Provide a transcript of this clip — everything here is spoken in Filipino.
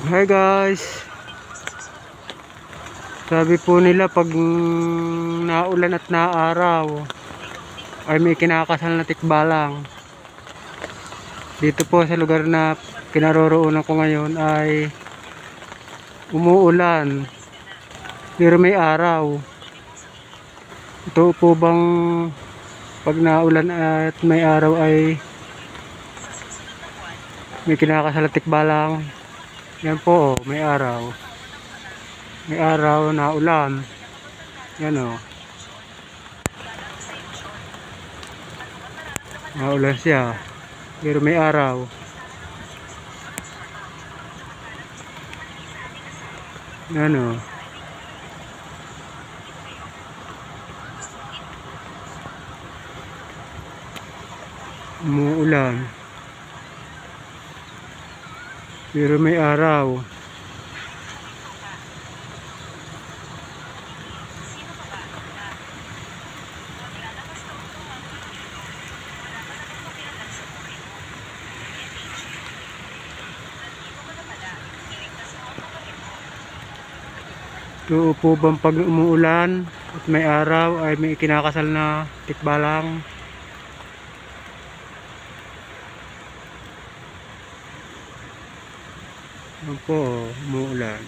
Hi guys, sabi po nila pag naulan at naaraw ay may kinakasal na tikbalang. Dito po sa lugar na kinaroroonan ko ngayon ay umuulan pero may araw. Ito po bang pag naulan at may araw ay may kinakasal na tikbalang? Yan po, may araw. May araw na ulan. Yan o. Naulan siya. Pero may araw. Yan o. Umuulan. Pero may araw. Ito po bang pag umuulan at may araw ay may kinakasal na tikbalang? Yan po, umuulan.